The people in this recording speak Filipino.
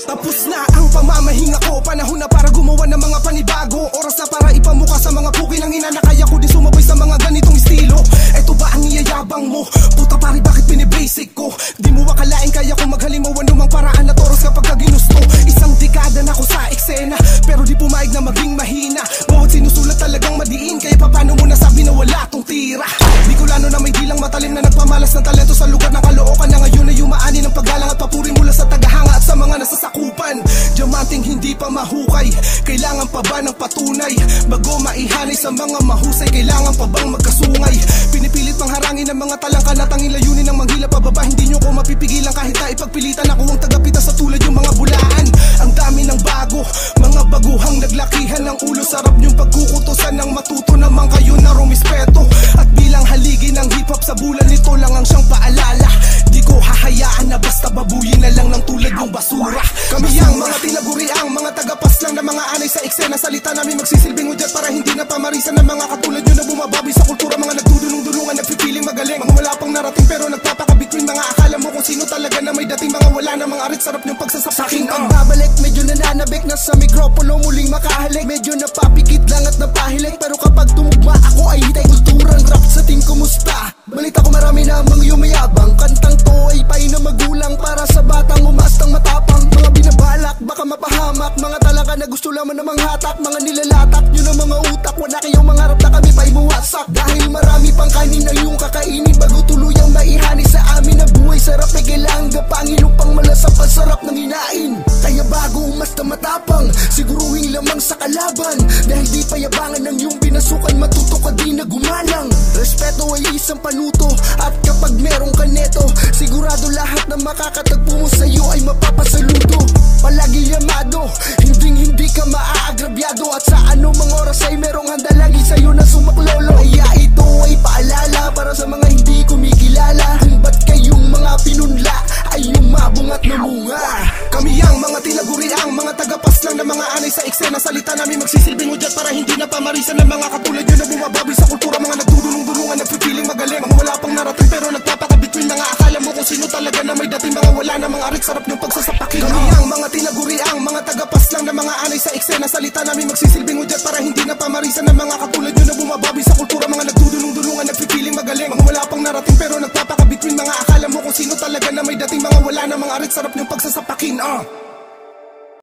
Tapos na ang pamamahinga ko, panahon na para gumawa ng mga panibago. Oras na para ipamukha sa mga puki ng ina na kaya ko di sumabay sa mga ganitong estilo. Eto ba ang iyayabang mo? Puta pare, bakit binibasic ko? Di mo akalain kaya ko maghalimaw anumang paraan at oras kapag ginusto. Isang dekada na ako sa eksena, pero di pumayag na maging mahina. Bawat sinusulat talagang madiin, kaya paano mo nasabi na wala tong tira? Di ko lano na may dilang matalim na nagpamalas ng talento sa lugar ng Caloocan, na ngayon ay yumaani ng paggalang at papuri mula sa tagahanga at sa mga nasasakupan. Diamanting hindi pa mahukay, kailangan pa ba ng patunay? Bago maihanay sa mga mahusay, kailangan pa bang magkasungay? Pinipilit mang harangin ng mga talangka na tanging layunin ng manghila pababa. Hindi nyo ko mapipigilan kahit na ipagpilitan ako ang tagapita sa tulad yung mga bulaan. Ang dami ng bago, mga baguhang naglakihan ng ulo. Sarap nyong pagkukutosan ng matuto naman kayo na rumispeto. At bilang haligi ng hip-hop sa bulan, nito lang ang siyang paalala. Di ko hahayaan na basta babuyin na lang ng tulad ng basura. Kami ang mga tinaguri, ang mga tagapas lang na mga anay sa eksena. Salita namin magsisilbing udyat para hindi na pamarisan ng mga katulad nyo na bumababi sa kultura. Mga nagdudulong-dulungan, nagpipiling magaling, mga wala pang narating pero nagpapakabitwin. Mga akala mo kung sino talaga na may dating, mga wala na mga arit. Sarap nyong pagsasapakin. Pagbabalik, medyo nananabik na sa mikropono, muling makahalik. Medyo napapikit lang at napahilik, pero kapag tumugma ako ay hitay kulturang rap sa ting kumusta. Balita ko marami namang yumayabang, kantang to ay pain na magulang para sa batang umastang matapang. Mga binabalak, baka mapahamak, mga talaga na gusto lamang na manghatak. Mga nilalatak nyo ng mga utak, wala kayong mga rap na kami pa'y buwasak. Dahil marami pang kanin na yung kakainin bago tuluyang maihani sa amin na buhay. Sarap na kailangan gapangin upang malasap ang sarap ng hinain. Kaya bago umasta matapang, siguruhin lamang sa kalaban. Dahil di payabangan ng iyong pinasukan, matuto ka di na gumalang. Respeto ay isang panuto, at kapag merong ka neto, sigurado lahat na makakatagpo mo sa'yo ay mapapasaludo. Palagi yamado, hindi ka maaagrabyado, at sa anumang oras ay merong handa lagi sa'yo na sumaklolo. Kaya ito ay paalala para sa mga hindi kumikilala, kung ba't kayong mga pinunla ay umabong at namunga. Kami ang mga tinaguri, ang mga tagapas lang na mga anay sa eksena. Salita namin magsisilbing udyat para hindi na pamarisan ng mga katulad nyo na bumababi sa kultura. Mga nagdudulong-dulungan, nagpipiling magaling, mga wala pang narating pero nagpapakabitwin. Mga akala mo kung sino talaga na may dating, mga wala na mga arit. Sarap nyong pagsasapakin. Kami ang mga tinaguri, ang mga tagapas lang na mga anay sa eksena. Salita namin magsisilbing udyat para hindi na pamarisan ng mga katulad nyo na bumababi sa kultura. Mga nagdudulong-dulungan, nagpipiling magaling, mga wala pang narating pero nagpapakabitwin. Mga akala mo kung sino talaga na may dating, mga wala na mga arit. Sarap nyong pagsasapakin.